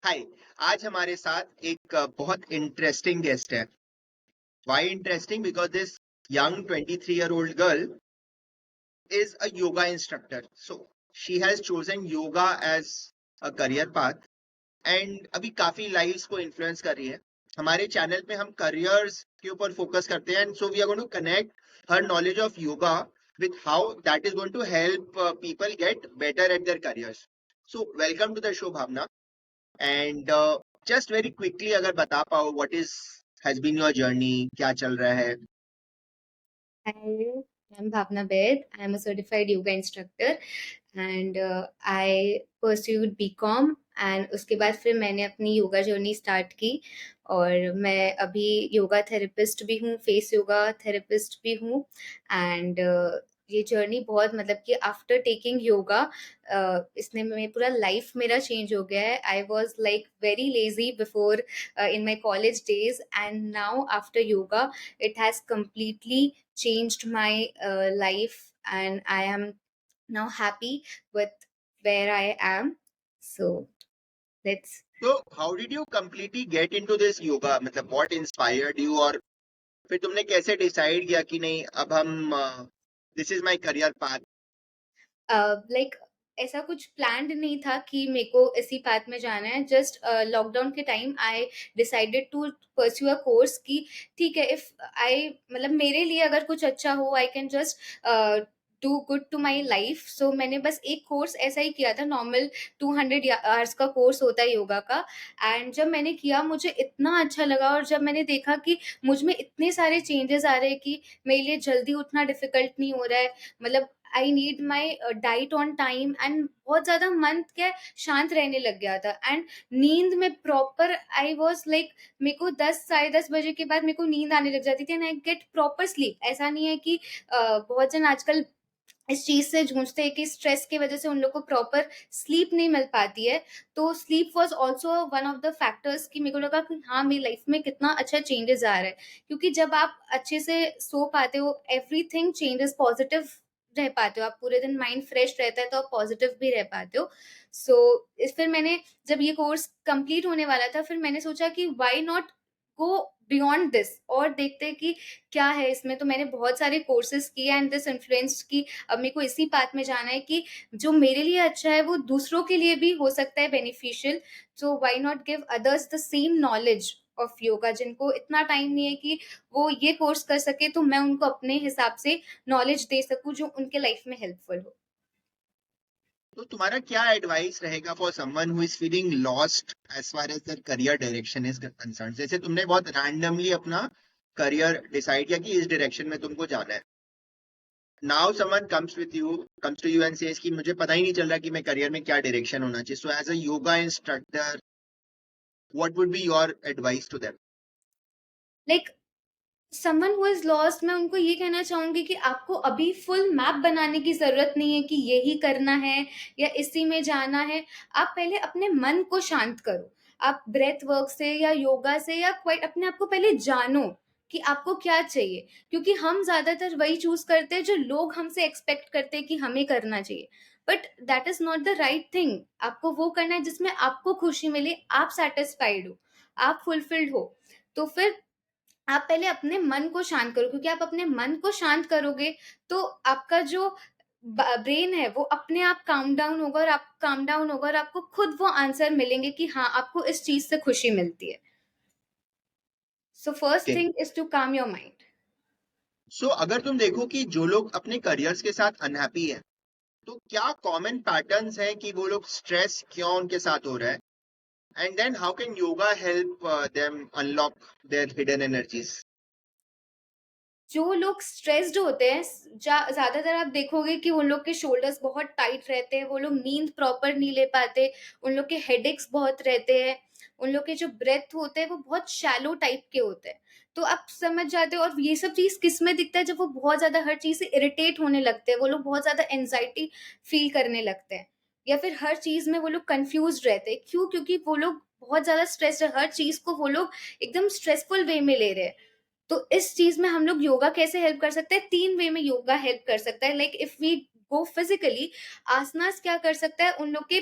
हाय। आज हमारे साथ एक बहुत इंटरेस्टिंग गेस्ट है। Why interesting? Because this young 23-year-old girl is a yoga instructor. So she has chosen yoga as a career path and अभी काफी लाइव्स को इन्फ्लुएंस कर रही है। हमारे चैनल पे हम करियर्स के ऊपर फोकस करते हैं, and so we are going to connect her knowledge of yoga with how that is going to help people get better at their careers. So welcome to the show, Bhavna. And just very quickly अगर बता पाओ what is has been your journey, क्या चल रहा है? Hi, I'm Bhavna Baid. I'm a certified yoga instructor and I pursued BCom and उसके बाद फिर मैंने अपनी योगा जर्नी स्टार्ट की और मैं अभी योगा थेरेपिस्ट भी हूँ, फेस योगा थेरेपिस्ट भी हूँ एंड ये जर्नी बहुत मतलब कि आफ्टर टेकिंग योगा इसने मैं पूरा लाइफ मेरा चेंज हो गया है। I was like very lazy before in my college days, and now after yoga it has completely changed my life, and I am now happy with where I am. So let's तो how did you completely get into this yoga? मतलब what inspired you, और फिर तुमने कैसे decide किया कि नहीं अब हम this is my career path? Like ऐसा कुछ प्लान्ड नहीं था कि मेरे को इसी पाथ में जाना है। जस्ट लॉकडाउन के time I decided to pursue a course कि ठीक है, इफ आई मतलब मेरे लिए अगर कुछ अच्छा हो I can just do good to my life. So मैंने बस एक कोर्स ऐसा ही किया था, नॉर्मल 200 आवर्स का कोर्स होता है योगा का। एंड जब मैंने किया मुझे इतना अच्छा लगा, और जब मैंने देखा कि मुझ में इतने सारे चेंजेस आ रहे हैं कि मेरे लिए जल्दी उठना डिफिकल्ट नहीं हो रहा है, मतलब I need my diet on time, and बहुत ज्यादा मन क्या शांत रहने लग गया था। एंड नींद में प्रॉपर आई वॉज लाइक, मेरे को 10 साढ़े 10 बजे के बाद मेरे को नींद आने लग जाती थी and I get proper sleep. ऐसा नहीं है कि बहुत जन आजकल इस चीज से जूझते हैं कि स्ट्रेस की वजह से उन लोग को प्रॉपर स्लीप नहीं मिल पाती है। तो sleep was also one of the factors कि मेरे को लगा कि हाँ, मेरी लाइफ में कितना अच्छा चेंजेस आ रहा है। क्योंकि जब आप अच्छे से सो पाते हो, एवरीथिंग चेंजेस, पॉजिटिव रह पाते हो आप पूरे दिन, माइंड फ्रेश रहता है तो आप पॉजिटिव भी रह पाते हो। सो फिर मैंने, जब ये कोर्स कंप्लीट होने वाला था, फिर मैंने सोचा कि why not go beyond this और देखते हैं कि क्या है इसमें। तो मैंने बहुत सारे कोर्सेज किए एंड दिस इन्फ्लुएंस्ड की अब मेरे को इसी पाथ में जाना है कि जो मेरे लिए अच्छा है वो दूसरों के लिए भी हो सकता है beneficial. So why not give others the same knowledge of yoga, जिनको इतना टाइम नहीं है कि वो ये कोर्स कर सके, तो मैं उनको अपने हिसाब से नॉलेज दे सकूं जो उनके लाइफ में हेल्पफुल हो। तो तुम्हारा क्या एडवाइस रहेगा for someone who is feeling lost as far as their career direction is concerned? जैसे तुमने बहुत रैंडमली अपना करियर डिसाइड किया कि इस डायरेक्शन में तुमको जाना है। Now someone comes to you and says कि मुझे पता ही नहीं चल रहा कि मैं करियर में क्या डायरेक्शन होना चाहिए। So as a yoga instructor, what would be your advice to them? Like someone who is lost, मैं उनको ये कहना चाहूंगी कि आपको अभी फुल मैप बनाने की जरूरत नहीं है कि यही करना है या इसी में जाना है। आप पहले अपने मन को शांत करो। आप ब्रेथ वर्क से या योगा से या क्वाइट अपने आप को पहले जानो कि आपको क्या चाहिए। क्योंकि हम ज्यादातर वही चूज करते हैं जो लोग हमसे एक्सपेक्ट करते हैं कि हमें करना चाहिए, but that is not the right thing. आपको वो करना है जिसमें आपको खुशी मिले, आप सेटिस्फाइड हो, आप फुलफिल्ड हो। तो फिर आप पहले अपने मन को शांत करो, क्योंकि आप अपने मन को शांत करोगे तो आपका जो ब्रेन है वो अपने आप काम डाउन होगा, और आप काम डाउन होगा और आपको खुद वो आंसर मिलेंगे कि हाँ, आपको इस चीज से खुशी मिलती है। So first thing is to calm your mind. So अगर तुम देखो कि जो लोग अपने करियर्स के साथ अनहैप्पी है, तो क्या कॉमन पैटर्न्स हैं कि वो लोग स्ट्रेस क्यों उनके साथ हो रहा है? And then how can yoga help them unlock their hidden energies? जो लोग स्ट्रेस्ड होते हैं, ज्यादातर आप देखोगे कि उन लोग के शोल्डर्स बहुत टाइट रहते हैं, वो लोग नींद प्रॉपर नहीं ले पाते, उन लोग के हेडेक्स बहुत रहते हैं, उन लोग के जो ब्रेथ होते हैं वो बहुत शैलो टाइप के होते हैं। तो आप समझ जाते हो। और ये सब चीज किस में दिखता है? जब वो बहुत ज्यादा हर चीज से इरिटेट होने लगते हैं, वो लोग बहुत ज्यादा एंजाइटी फील करने लगते हैं, या फिर हर चीज में वो लोग कंफ्यूज रहते हैं। क्यों? क्योंकि वो लोग बहुत ज्यादा स्ट्रेस है, हर चीज को वो लोग एकदम स्ट्रेसफुल वे में ले रहे हैं। तो इस चीज में हम लोग योगा कैसे हेल्प कर सकते हैं? 3 वे में योगा हेल्प कर सकता है। Like if we go physically, asanas क्या कर सकता है? उन लोग के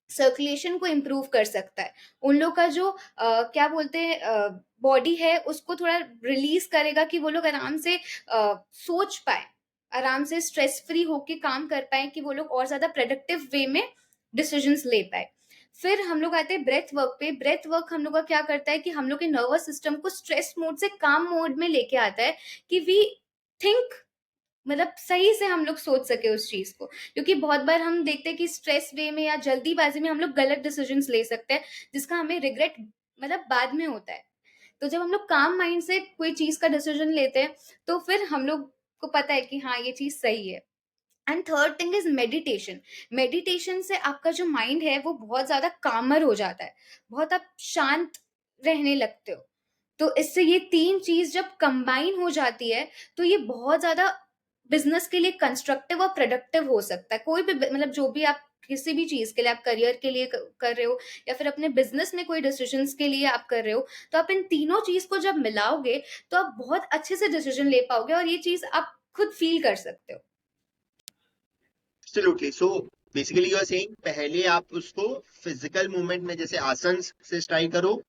सर्कुलेशन को इम्प्रूव कर सकता है, उन लोग का जो क्या बोलते हैं बॉडी है उसको थोड़ा रिलीज करेगा कि वो लोग आराम से सोच पाए, आराम से स्ट्रेस फ्री होके काम कर पाए, कि वो लोग और ज्यादा प्रोडक्टिव वे में डिसीजंस ले पाए। फिर हम लोग आते हैं ब्रेथ वर्क पे। ब्रेथ वर्क हम लोग का क्या करता है कि हम लोग के नर्वस सिस्टम को स्ट्रेस मोड से काम मोड में लेके आता है, कि वी थिंक, मतलब सही से हम लोग सोच सके उस चीज को, क्योंकि बहुत बार हम देखते हैं कि स्ट्रेस वे में या जल्दीबाजी में हम लोग गलत डिसीजंस ले सकते हैं, जिसका हमें रिग्रेट मतलब बाद में होता है। तो जब हम लोग काम माइंड से कोई चीज का डिसीजन लेते हैं, तो फिर हम लोग को पता है कि हाँ ये चीज सही है। And third thing is meditation. Meditation से आपका जो माइंड है वो बहुत ज्यादा कामर हो जाता है, बहुत आप शांत रहने लगते हो। तो इससे ये तीन चीज जब कंबाइन हो जाती है, तो ये बहुत ज्यादा बिजनेस के लिए कंस्ट्रक्टिव और प्रोडक्टिव हो सकता है। कोई भी मतलब जो भी आप किसी भी चीज के लिए, आप करियर के लिए कर रहे हो या फिर अपने बिजनेस में कोई डिसीजंस के लिए आप कर रहे हो, तो आप इन तीनों चीज को जब मिलाओगे तो आप बहुत अच्छे से डिसीजन ले पाओगे, और ये चीज आप खुद फील कर सकते हो। Absolutely. So basically you are saying पहले आप उसको फिजिकल मूवमेंट में जैसे आसन से ट्राई करो,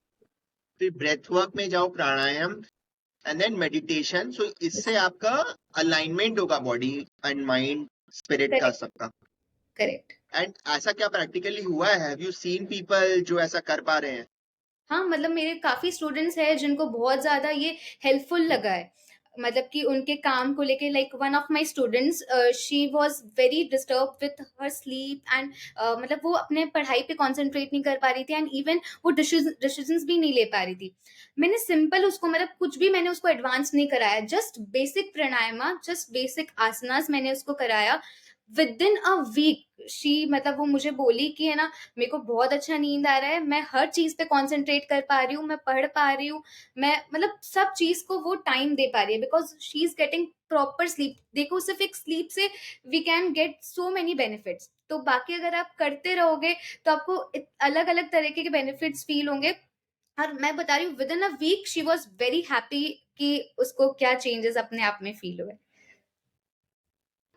फिर ब्रेथ वर्क में जाओ, प्राणायाम, एंड देन मेडिटेशन। सो इससे आपका अलाइनमेंट होगा बॉडी एंड माइंड, स्पिरिट का, करेक्ट। सबका। करेक्ट। एंड ऐसा क्या प्रैक्टिकली हुआ है? हैव यू सीन पीपल जो ऐसा कर पा रहे हैं? हाँ, मतलब मेरे काफ़ी स्टूडेंट्स हैं जिनको बहुत ज़्यादा ये हेल्पफुल लगा है। मतलब कि उनके काम को लेके, like one of my students, she was very disturbed with her sleep and मतलब वो अपने पढ़ाई पे कंसंट्रेट नहीं कर पा रही थी, एंड इवन वो डिसीजंस भी नहीं ले पा रही थी। मैंने सिंपल उसको, मतलब कुछ भी मैंने उसको एडवांस नहीं कराया, just basic pranayama, just basic asanas मैंने उसको कराया। विदिन अ वीक शी, मतलब वो मुझे बोली कि है ना, मेरे को बहुत अच्छा नींद आ रहा है, मैं हर चीज पे कंसंट्रेट कर पा रही हूँ, मैं पढ़ पा रही हूँ, मैं मतलब सब चीज को वो टाइम दे पा रही है, because she is getting proper sleep. देखो, सिर्फ एक स्लीप से we can get so many benefits. तो बाकी अगर आप करते रहोगे तो आपको अलग अलग तरीके के बेनिफिट्स फील होंगे। और मैं बता रही हूँ, within a week she was very happy कि उसको क्या चेंजेस अपने आप में फील हुए।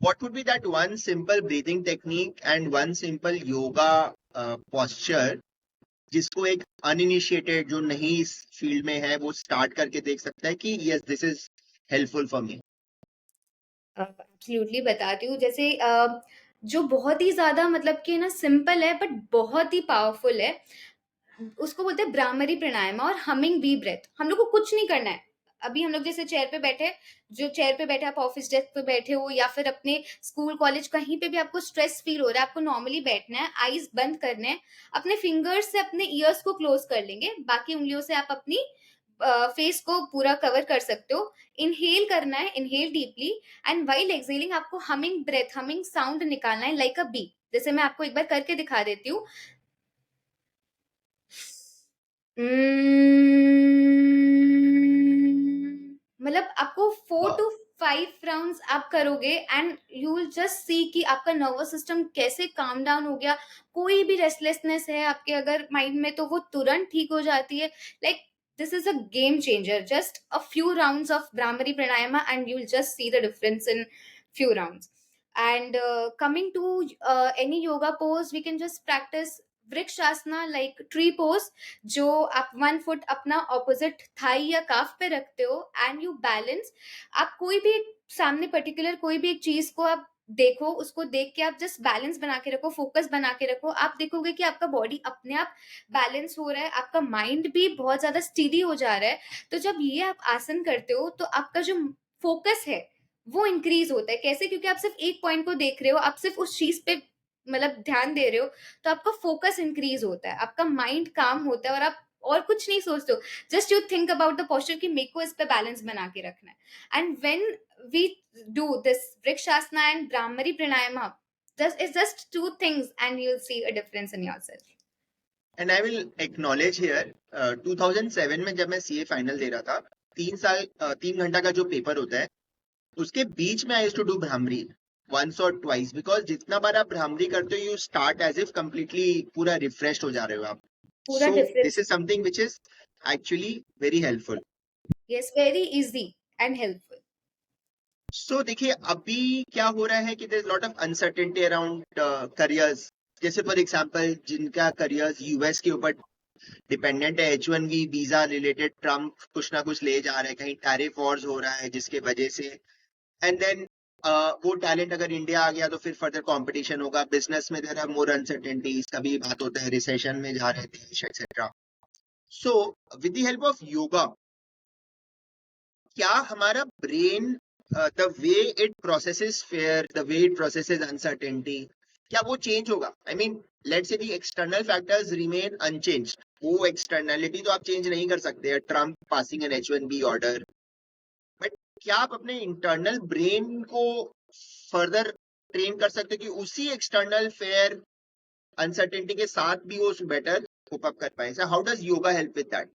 What would be that one simple breathing technique and one simple yoga posture जिसको एक अनइनिशिएटेड जो नहीं इस फील्ड में है वो स्टार्ट करके देख सकता है कि yes this is helpful for me? Absolutely बताती हूँ। जैसे जो बहुत ही ज्यादा मतलब कि ना सिंपल है बट बहुत ही पावरफुल है, उसको बोलते हैं ब्राह्मरी प्राणायाम और हमिंग बी ब्रेथ। हम लोग को कुछ नहीं करना है। अभी हम लोग जैसे चेयर पे बैठे, जो चेयर पे बैठे, आप ऑफिस डेस्क पे बैठे हो या फिर अपने स्कूल कॉलेज कहीं पे भी आपको स्ट्रेस फील हो रहा है, आपको नॉर्मली बैठना है, आईज बंद करने हैं, अपने फिंगर्स से अपने ईयर्स को क्लोज कर लेंगे, बाकी उंगलियों से आप अपनी फेस को पूरा कवर कर सकते हो। इनहेल करना है, inhale deeply, and while exhaling आपको हमिंग ब्रेथ, हमिंग साउंड निकालना है लाइक अ बी। जैसे मैं आपको एक बार करके दिखा देती हूँ। मतलब आपको 4 to 5 राउंड्स आप करोगे एंड यू विल जस्ट सी कि आपका नर्वस सिस्टम कैसे काम डाउन हो गया। कोई भी रेस्टलेसनेस है आपके अगर माइंड में, तो वो तुरंत ठीक हो जाती है। Like this is a game changer. Just a few rounds of bhramari pranayama and you will just see the difference in few rounds. And coming to any yoga pose, we can just practice vrikshasana, like tree pose, जो आप 1 foot अपना opposite Thai या काफ पे रखते हो and you balance. आप कोई भी सामने पर्टिकुलर कोई भी एक चीज को आप देखो, उसको देख के आप जस्ट बैलेंस बना के रखो, फोकस बना के रखो। आप देखोगे कि आपका बॉडी अपने आप बैलेंस हो रहा है, आपका माइंड भी बहुत ज्यादा स्टीडी हो जा रहा है। तो जब ये आप आसन करते हो तो आपका जो फोकस है वो इंक्रीज होता है। कैसे? क्योंकि आप सिर्फ एक पॉइंट को देख रहे हो, आप सिर्फ उस चीज पे मतलब ध्यान दे रहे हो, तो आपका फोकस इंक्रीज होता है, आपका माइंड काम होता है, और आप और कुछ नहीं सोचते हो। Just you think about the posture कि मेरे को इस पे बैलेंस बना के रखना है। And when we do this vrikshasana and bhramari pranayama, just it's just two things and you'll see a difference in yourself. And I will acknowledge here 2007 में जब मैं सीए फाइनल दे रहा था, 3 साल 3 घंटा का जो पेपर होता है उसके बीच में I used to do bhramari once और ट्वाइस, बिकॉज जितना बार आप भ्रामरी करते हो you start as if completely पूरा रिफ्रेश हो जा रहे हो आप. पूरा so this difference. Is something which is actually very helpful. Yes, very easy and helpful. So देखिए अभी क्या हो रहा है कि there is lot of uncertainty around careers, जैसे फॉर एग्जांपल जिनका करियर यूएस के ऊपर डिपेंडेंट है, H1B वीजा रिलेटेड ट्रम्प कुछ ना कुछ ले जा रहे हैं, कहीं टैरिफ वॉर्स हो रहा है जिसके वजह से, एंड देन वो टैलेंट अगर इंडिया आ गया तो फिर फर्दर कंपटीशन होगा बिजनेस में, देयर आर मोर अनसर्टेनिटीज, कभी बात होता है रिसेशन में जा रहे देश etcetera. So with the help of yoga, क्या हमारा brain the way it processes fair, the way it processes uncertainty, क्या वो चेंज होगा? I mean let's say the external factors remain unchanged, वो एक्सटर्नलिटी तो आप चेंज नहीं कर सकते, Trump passing an H1B order, but क्या आप अपने इंटरनल ब्रेन को फर्दर ट्रेन कर सकते हो कि उसी एक्सटर्नल फेयर अनसर्टेनिटी के साथ भी वो बेटर कोप अप कर पाए? How does yoga help with that?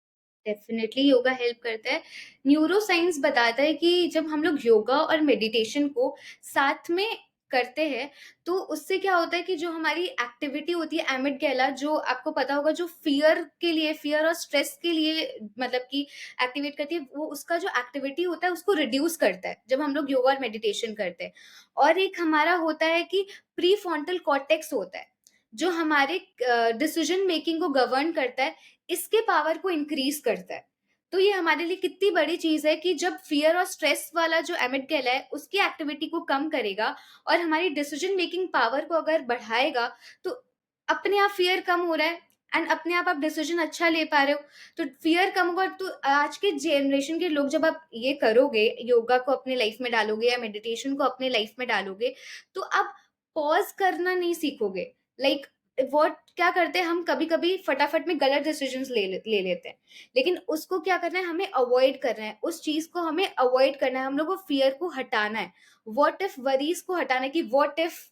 Definitely yoga help करता है। न्यूरो साइंस बताता है कि जब हम लोग योगा और मेडिटेशन को साथ में करते हैं तो उससे क्या होता है कि जो हमारी एक्टिविटी होती है एमिगडाला, जो आपको पता होगा जो फियर और स्ट्रेस के लिए मतलब कि एक्टिवेट करती है, वो उसका जो एक्टिविटी होता है उसको रिड्यूस करता है जब हम लोग योगा और मेडिटेशन करते हैं। और एक हमारा होता है कि प्री फ्रंटल कॉर्टेक्स होता है जो हमारे डिसीजन मेकिंग को गवर्न करता है, इसके पावर को इंक्रीज करता है। तो ये हमारे लिए कितनी बड़ी चीज है कि जब फियर और स्ट्रेस वाला जो एमिगडाला है उसकी एक्टिविटी को कम करेगा और हमारी डिसीजन मेकिंग पावर को अगर बढ़ाएगा तो अपने आप फियर कम हो रहा है एंड अपने आप डिसीजन अच्छा ले पा रहे हो, तो फियर कम होगा। तो आज के जनरेशन के लोग जब आप ये करोगे, योगा को अपने लाइफ में डालोगे या मेडिटेशन को अपने लाइफ में डालोगे, तो आप पॉज करना नहीं सीखोगे। लाइक वॉट क्या करते हैं हम, कभी कभी फटाफट में गलत डिसीजन ले लेते हैं, लेकिन उसको क्या करना है, हमें अवॉइड करना है, उस चीज को हमें अवॉइड करना है, हम लोग को फियर को हटाना है, व्हाट इफ वरीज को हटाना है कि व्हाट इफ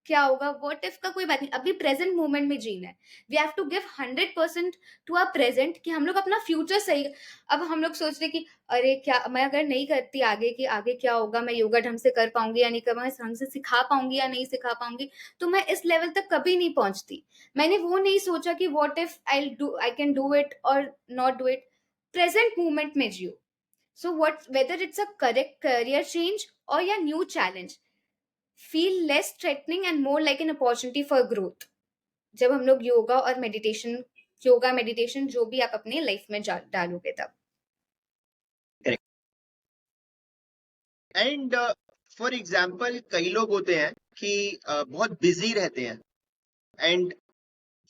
क्या होगा, व्हाट इफ का कोई बात नहीं, अभी प्रेजेंट मोमेंट में जीना है। We have to give 100% to our present कि हम लोग अपना फ्यूचर सही। अब हम लोग सोच रहे कि अरे क्या मैं अगर नहीं करती आगे की आगे क्या होगा, मैं योगा ढंग से कर पाऊंगी या नहीं कर पाऊंगी, ढंग से सिखा पाऊंगी या नहीं सिखा पाऊंगी, तो मैं इस लेवल तक कभी नहीं पहुंचती। मैंने वो नहीं सोचा कि what if I can do it और not do it. Present moment में जियो। So what whether it's a correct career change और या new challenge, feel less threatening and more like an opportunity for growth. जब हम लोग yoga meditation जो भी आप अपने लाइफ में डालोगे तब। एंड फॉर एग्जाम्पल कई लोग होते हैं कि बहुत बिजी रहते हैं and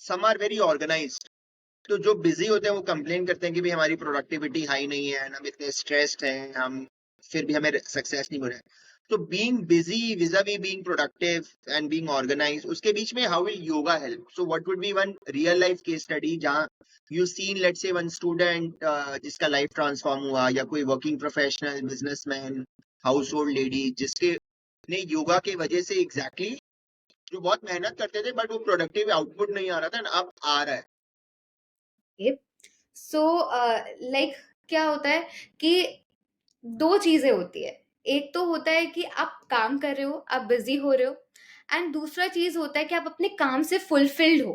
some are very organised, तो जो बिजी होते हैं वो कंप्लेन करते हैं कि भाई हमारी प्रोडक्टिविटी हाई नहीं है, हम इतने स्ट्रेस्ड हैं, हम फिर भी हमें सक्सेस नहीं हो रहा है. तो being busy vis a vis being productive and being organised, उसके बीच में how will yoga help? So what would be one real life case study जहां you seen let's say one student जिसका लाइफ ट्रांसफॉर्म हुआ, या कोई working professional, businessman, household lady जिसके ने योगा के वजह से एग्जैक्टली जो बहुत मेहनत करते थे बट वो प्रोडक्टिव आउटपुट नहीं आ रहा था, अब आ रहा है. सो लाइक क्या होता है कि दो चीजें होती है। एक तो होता है कि आप काम कर रहे हो, आप बिजी हो रहे हो, एंड दूसरा चीज होता है कि आप अपने काम से फुलफिल्ड हो।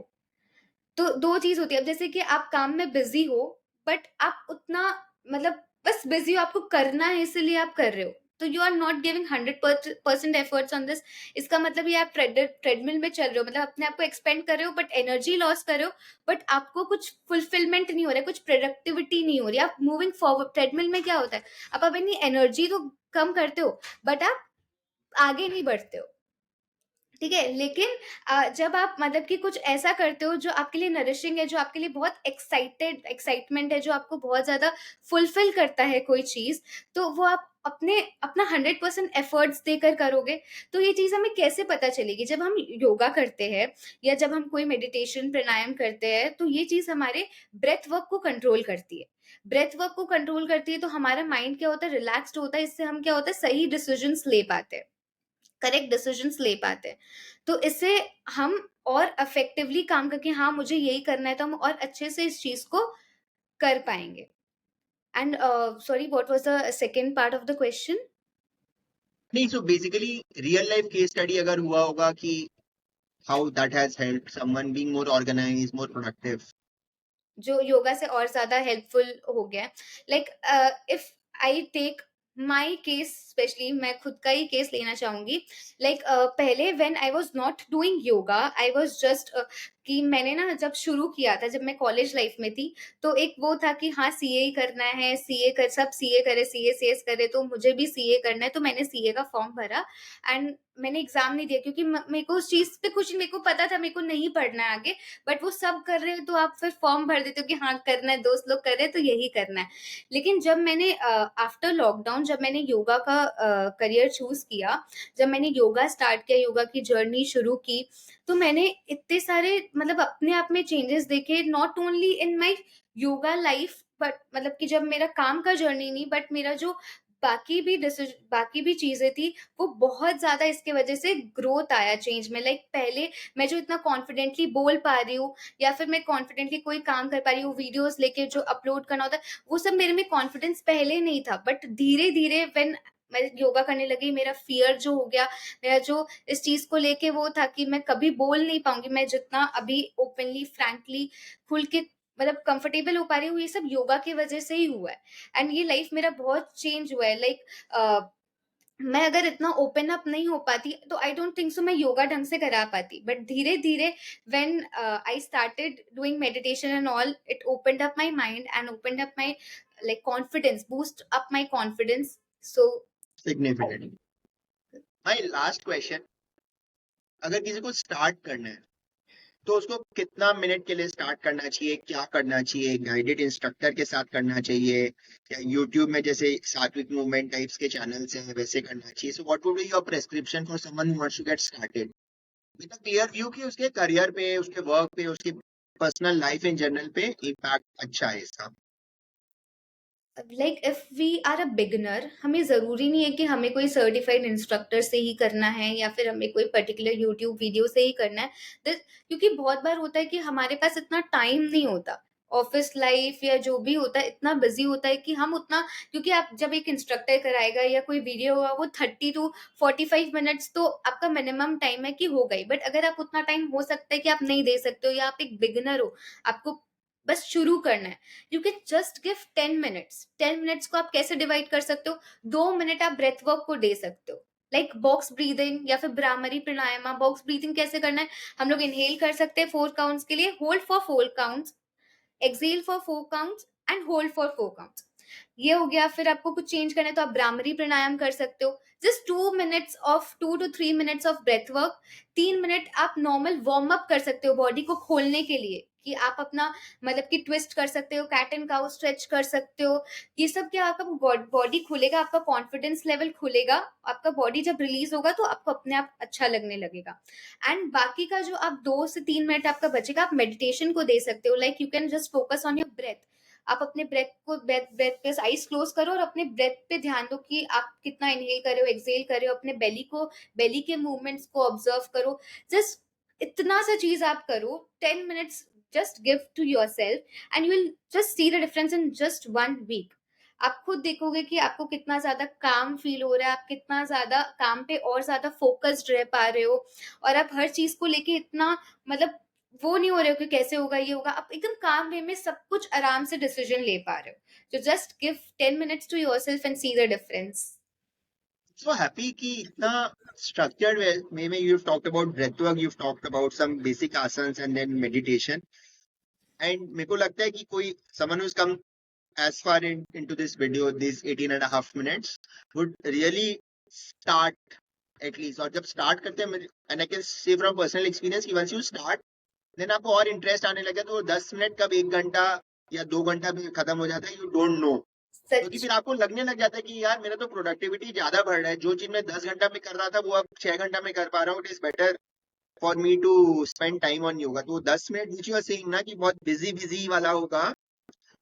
तो दो चीज होती है। अब जैसे कि आप काम में बिजी हो बट आप उतना मतलब बस बिजी हो, आपको करना है इसलिए आप कर रहे हो, तो you are not giving 100% efforts on this. इसका मतलब ये आप ट्रेडमिल में चल रहे हो, मतलब अपने आप को एक्सपेंड कर रहे हो बट एनर्जी लॉस कर रहे हो, बट आपको कुछ फुलफिलमेंट नहीं हो रहा है, कुछ प्रोडक्टिविटी नहीं हो रही। आप मूविंग फॉरवर्ड, ट्रेडमिल में क्या होता है, आप अपनी एनर्जी तो कम करते हो बट आप आगे नहीं बढ़ते हो। ठीक है, लेकिन जब आप मतलब कि कुछ ऐसा करते हो जो आपके लिए नरिशिंग है, जो आपके लिए बहुत एक्साइटमेंट है, जो आपको बहुत ज़्यादा फुलफिल करता है कोई चीज़, तो वो आप अपना 100% एफर्ट्स देकर करोगे। तो ये चीज़ हमें कैसे पता चलेगी? जब हम योगा करते हैं या जब हम कोई मेडिटेशन प्राणायाम करते हैं, तो ये चीज़ हमारे ब्रेथ वर्क को कंट्रोल करती है। ब्रेथ वर्क को कंट्रोल करती है तो हमारा माइंड क्या होता है, रिलैक्स्ड होता है। इससे हम क्या होता है, सही डिसीजंस ले पाते हैं, करेक्ट डिसीजंस ले पाते हैं। तो इससे हम और इफेक्टिवली काम करके, हाँ मुझे यही करना है, तो हम और अच्छे से इस चीज को कर पाएंगे। And sorry, what was the second part of the question? नहीं, so basically real life case study अगर हुआ होगा कि how that has helped someone being more organised, more productive. जो योगा से और ज्यादा हेल्पफुल हो गया, like if I take my case specially मैं खुद का ही केस लेना चाहूंगी। लाइक पहले when I was not doing yoga, I was just कि मैंने ना जब शुरू किया था, जब मैं कॉलेज लाइफ में थी, तो एक वो था कि हाँ सीए ही करना है, सीए कर, सब सीए करे, सीए सीएस करे, तो मुझे भी सीए करना है। तो मैंने सीए का फॉर्म भरा एंड मैंने एग्जाम नहीं दिया, क्योंकि मेरे को उस चीज पे कुछ, मेरे को पता था मेरे को नहीं पढ़ना है आगे, बट वो सब कर रहे हो तो आप फिर फॉर्म भर देते हो कि हाँ करना है, दोस्त लोग कर रहे हैं तो यही करना है। लेकिन जब मैंने आफ्टर लॉकडाउन जब मैंने योगा का करियर चूज किया, जब मैंने योगा स्टार्ट किया, योगा की जर्नी शुरू की, तो मैंने इतने सारे मतलब अपने आप में चेंजेस देखे, not only in my yoga life, but मतलब कि जब मेरा काम का जर्नी नहीं, बट मेरा जो बाकी भी चीजें थी, वो बहुत ज्यादा इसके वजह से ग्रोथ आया चेंज में। लाइक पहले मैं जो इतना कॉन्फिडेंटली बोल पा रही हूँ, या फिर मैं कॉन्फिडेंटली कोई काम कर पा रही हूँ, वीडियोस लेके जो अपलोड करना होता है, वो सब मेरे में कॉन्फिडेंस पहले नहीं था। बट धीरे धीरे व्हेन मैं योगा करने लगी, मेरा फियर जो हो गया, मेरा जो इस चीज को लेके वो था कि मैं कभी बोल नहीं पाऊंगी, मैं जितना अभी ओपनली फ्रैंकली खुल के मतलब कंफर्टेबल हो पा रही हूँ, ये सब योगा की वजह से ही हुआ है। एंड ये लाइफ मेरा बहुत चेंज हुआ है। लाइक मैं अगर इतना ओपन अप नहीं हो पाती, तो आई डोंट थिंक सो मैं योगा ढंग से करा पाती। बट धीरे धीरे when I started doing meditation and all, it opened up my mind and opened up my like confidence, boost up my confidence. So significantly. My last question, अगर किसी को स्टार्ट करना है तो उसको कितना मिनट के लिए स्टार्ट करना चाहिए, क्या करना चाहिए, गाइडेड इंस्ट्रक्टर के साथ करना चाहिए, या यूट्यूब में जैसे सात्विक मूवमेंट टाइप्स के चैनल्स हैं वैसे करना चाहिए? So what would be your prescription for someone who wants to get started with a clear view कि उसके करियर पे, उसके वर्क पे, उसकी पर्सनल लाइफ इन जनरल पे इम्पैक्ट अच्छा है इसका? Like if we are a beginner, हमें ज़रूरी नहीं है कि हमें कोई सर्टिफाइड इंस्ट्रक्टर से ही करना है, या फिर हमें कोई पर्टिकुलर यूट्यूब वीडियो से ही करना है। क्योंकि बहुत बार होता है कि हमारे पास इतना टाइम नहीं होता, ऑफिस लाइफ या जो भी होता है इतना बिजी होता है कि हम उतना, क्योंकि आप जब एक इंस्ट्रक्टर कराएगा या कोई वीडियो होगा, वो 30 to 45 मिनट्स तो आपका मिनिमम टाइम है कि हो गई। बट अगर आप उतना टाइम हो सकता है कि आप नहीं दे सकते हो, या आप एक बिगिनर हो, आपको बस शुरू करना है, you can just give 10 minutes. 10 minutes को आप कैसे डिवाइड कर सकते हो? 2 मिनट आप ब्रेथ वर्क को दे सकते हो, लाइक बॉक्स ब्रीदिंग या फिर भ्रामरी प्राणायाम। बॉक्स ब्रीदिंग कैसे करना है? हम लोग इनहेल कर सकते हैं 4 काउंट्स के लिए, hold for 4 counts, exhale for 4 counts and hold for 4 counts. ये हो गया। फिर आपको कुछ चेंज करना है तो आप भ्रामरी प्राणायाम कर सकते हो, just 2 minutes of 2 to 3 minutes of breath work. 3 minute आप नॉर्मल वार्म अप कर सकते हो बॉडी को खोलने के लिए, कि आप अपना मतलब कि ट्विस्ट कर सकते हो, कैट एंड काउ स्ट्रेच कर सकते हो। ये सब क्या, आपका बॉडी खुलेगा, आपका कॉन्फिडेंस लेवल खुलेगा, आपका बॉडी जब रिलीज होगा तो आपको अपने आप अच्छा लगने लगेगा। एंड बाकी का जो आप 2 से 3 मिनट आपका बचेगा, आप मेडिटेशन को दे सकते हो। Like you can just focus on your breath. आप अपने ब्रेथ पे आइज क्लोज करो और अपने ब्रेथ पे ध्यान दो कि आप कितना इनहेल कर रहे हो, एक्सहेल कर रहे हो, अपने बेली के मूवमेंट्स को ऑब्जर्व करो। जस्ट इतना सा चीज आप करो, 10 minutes just give to yourself and you will just see the difference in just 1 week. आप खुद देखोगे कि आपको कितना ज्यादा काम फील हो रहा है, आप कितना ज्यादा काम पे और ज्यादा फोकस्ड रह पा रहे हो, और आप हर चीज को लेके इतना मतलब वो नहीं हो रहे हो कि कैसे होगा ये होगा, आप एकदम काम वे में सब कुछ आराम से डिसीजन ले पा रहे हो। तो just give 10 minutes to yourself and see the difference. So happy कि इतना structured way में you've talked about breath work, you've talked about some basic asanas and then meditation. And मेरे को लगता है कि कोई someone who's come as far into this video, these 18.5 minutes, would really start at least. और जब start करते हैं, and I can say from personal experience कि once you start, then आपको और interest आने लगे, तो 10 मिनट कब 1 घंटा या 2 घंटा में खत्म हो जाता है, you don't know. क्योंकि सच। फिर आपको लगने लग जाता है कि यार मेरा तो प्रोडक्टिविटी ज्यादा बढ़ रहा है, जो चीज मैं 10 घंटा में कर रहा था वो अब 6 घंटा में कर पा रहा हूँ। It is better for me to spend time on yoga. तो 10 minute which you are saying ना कि बहुत बिजी बिजी वाला होगा,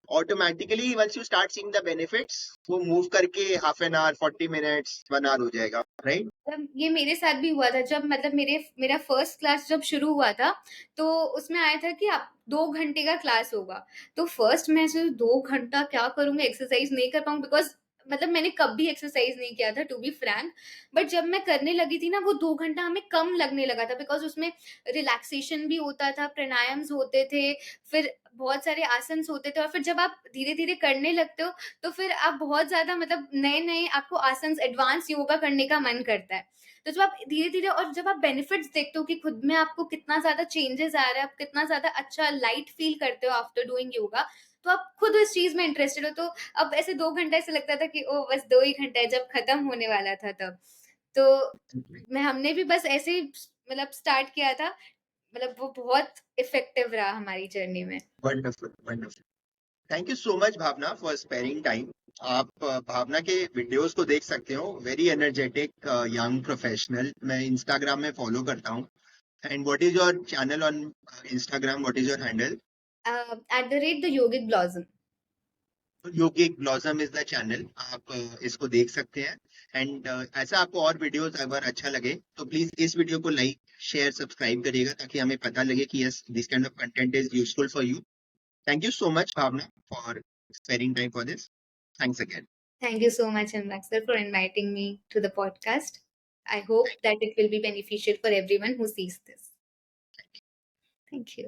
automatically once you start seeing the benefits, वो मूव करके half an hour, 40 minutes, 1 hour हो जाएगा, राइट? मतलब ये मेरे साथ भी हुआ था, जब मतलब मेरा फर्स्ट क्लास जब शुरू हुआ था, तो उसमें आया था कि आप 2 घंटे का क्लास होगा। तो फर्स्ट मैं सोची 2 घंटा क्या करूंगा, एक्सरसाइज नहीं कर पाऊंगी, बिकॉज मतलब मैंने कभी एक्सरसाइज नहीं किया था टू बी फ्रैंक। बट जब मैं करने लगी थी ना, वो 2 घंटा हमें कम लगने लगा था, बिकॉज उसमें रिलैक्सेशन भी होता था, प्राणायाम्स होते थे, फिर बहुत सारे आसन्स होते थे और फिर जब आप धीरे-धीरे करने लगते हो, तो फिर आप बहुत ज़्यादा मतलब नए-नए आपको आसन्स एडवांस योगा करने का मन करता है। तो जब आप धीरे-धीरे और जब आप बेनिफिट्स देखते हो कि खुद में आपको कितना ज़्यादा चेंजेस आ रहा है, आप कितना ज़्यादा अच्छा लाइट फील करते हो आफ्टर डूइंग योगा, तो आप खुद उस चीज़ में इंटरेस्टेड हो। तो अब ऐसे 2 घंटा ऐसे लगता था कि ओह! बस 2 ही घंटा है, जब खत्म होने वाला था तब। तो मैं हमने भी बस ऐसे ही मतलब स्टार्ट किया था, मतलब वो बहुत इफ़ेक्टिव रहा हमारी जर्नी में। Wonderful, wonderful. Thank you so much Bhavana for sparing time. आप भावना के वीडियोस को देख सकते हो, वेरी एनर्जेटिक यंग प्रोफेशनल। मैं इंस्टाग्राम में फॉलो करता हूँ। And what is your channel on Instagram, what is your handle? @ The Yogic Blossom. Yogic Blossom is the channel, आप इसको देख सकते हैं। एंड ऐसा आपको और वीडियोस अगर अच्छा लगे तो प्लीज इस वीडियो को लाइक शेयर सब्सक्राइब करिएगा, ताकि हमें पता लगे कि yes, this kind of content is useful for you. Thank you so much, Bhavna, for sparing time for this. Thanks again. Thank you so much, Anurag sir, for inviting me to the podcast. I hope that it will be beneficial for everyone who sees this. Thank you.